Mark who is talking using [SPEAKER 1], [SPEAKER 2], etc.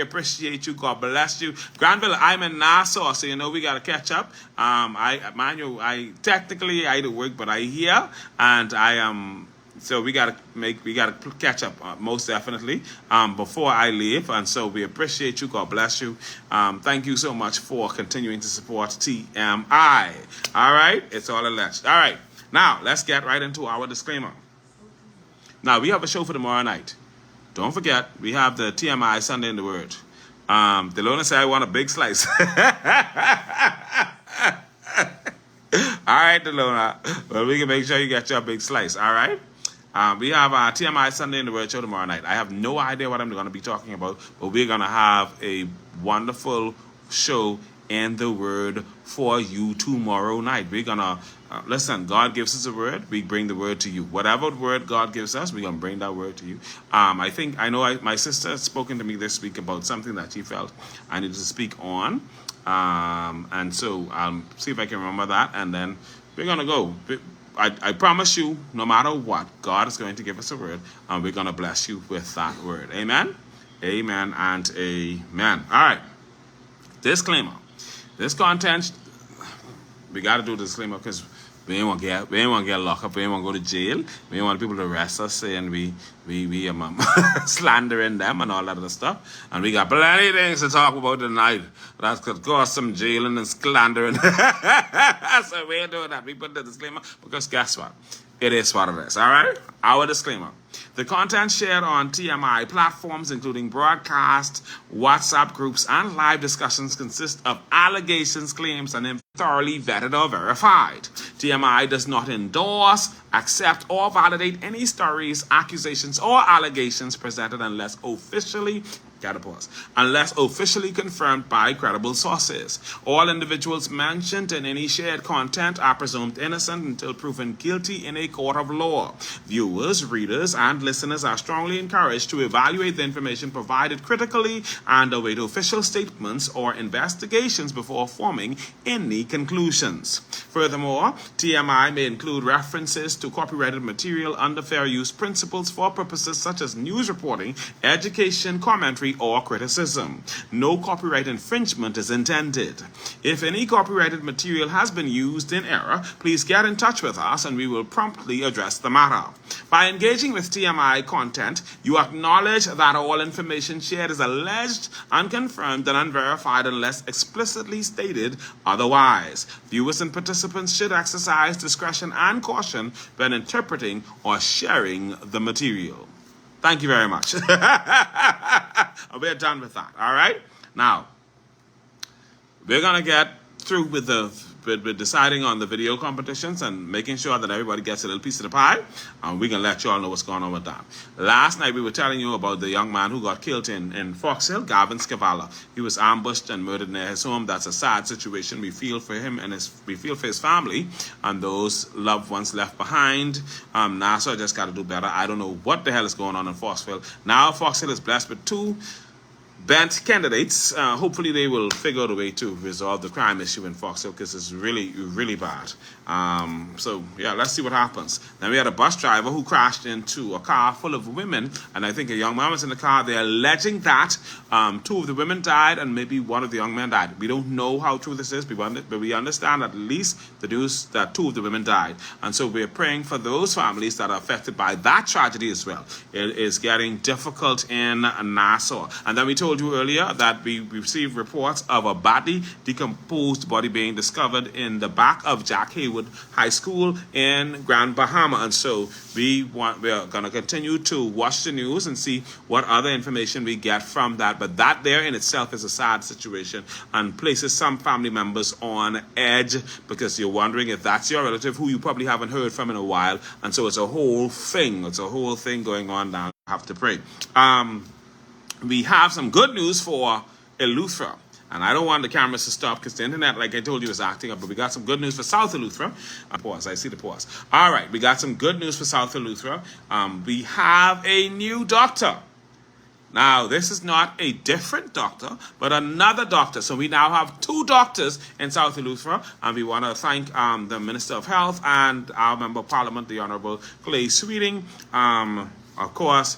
[SPEAKER 1] we appreciate you. God bless you. Granville, I'm in Nassau, so you know we got to catch up. I technically I do work, but I here, and I am. So we gotta catch up most definitely before I leave, and so we appreciate you. God bless you. Thank you so much for continuing to support TMI. All right, it's all alleged. All right, now let's get right into our disclaimer. Now we have a show for tomorrow night. Don't forget we have the TMI Sunday in the Word. Delona said I want a big slice. All right, Delona. Well, we can make sure you get your big slice. All right. We have our TMI Sunday in the Word show tomorrow night. I have no idea what I'm going to be talking about, but we're going to have a wonderful show in the Word for you tomorrow night. We're going to, listen, God gives us a word, we bring the word to you. Whatever word God gives us, we're going to bring that word to you. My sister has spoken to me this week about something that she felt I needed to speak on. And so I'll see if I can remember that, and then we're going to go. I promise you, no matter what, God is going to give us a word, and we're going to bless you with that word. Amen? Amen and amen. All right. Disclaimer. This content, we got to do the disclaimer because we ain't want to get locked up. We ain't want to go to jail. We ain't want people to arrest us saying we slandering them and all that other stuff. And we got plenty of things to talk about tonight that could cause some jailing and slandering. So we ain't doing that. We put the disclaimer because guess what? It is what it is. All right? Our disclaimer. The content shared on TMI platforms, including broadcast, WhatsApp groups, and live discussions, consist of allegations, claims, and thoroughly vetted or verified. TMI does not endorse, accept, or validate any stories, accusations, or allegations presented unless officially confirmed by credible sources. All individuals mentioned in any shared content are presumed innocent until proven guilty in a court of law. Viewers, readers, and listeners are strongly encouraged to evaluate the information provided critically and await official statements or investigations before forming any conclusions. Furthermore, TMI may include references to copyrighted material under fair use principles for purposes such as news reporting, education, commentary, or criticism. No copyright infringement is intended. If any copyrighted material has been used in error, please get in touch with us and we will promptly address the matter. By engaging with TMI content, you acknowledge that all information shared is alleged, unconfirmed, and unverified unless explicitly stated otherwise. Viewers and participants should exercise discretion and caution when interpreting or sharing the material. Thank you very much. We're done with that. All right? Now, we're going to get through with deciding on the video competitions and making sure that everybody gets a little piece of the pie. And we can let you all know what's going on with that. Last night, we were telling you about the young man who got killed in Fox Hill, Gavin Scavala. He was ambushed and murdered near his home. That's a sad situation. We feel for him and we feel for his family and those loved ones left behind. Nassau just got to do better. I don't know what the hell is going on in Fox Hill. Now, Fox Hill is blessed with two bent candidates. Hopefully they will figure out a way to resolve the crime issue in Fox Hill because it's really, really bad. So, yeah, let's see what happens. Then we had a bus driver who crashed into a car full of women, and I think a young man was in the car. They're alleging that two of the women died and maybe one of the young men died. We don't know how true this is, but we understand at least the news that two of the women died. And so we're praying for those families that are affected by that tragedy as well. It is getting difficult in Nassau. And then we told you earlier that we received reports of a badly decomposed body being discovered in the back of Jack Haywood High School in Grand Bahama. And so we're going to continue to watch the news and see what other information we get from that. But that there in itself is a sad situation and places some family members on edge because you're wondering if that's your relative who you probably haven't heard from in a while. And so it's a whole thing. It's a whole thing going on now. I have to pray. We have some good news for Eleuthera. And I don't want the cameras to stop because the internet, like I told you, is acting up. But we got some good news for South Eleuthera. Pause. I see the pause. All right. We got some good news for South Eleuthera. We have a new doctor. Now, this is not a different doctor, but another doctor. So we now have two doctors in South Eleuthera. And we want to thank the Minister of Health and our Member of Parliament, the Honorable Clay Sweeting. Of course,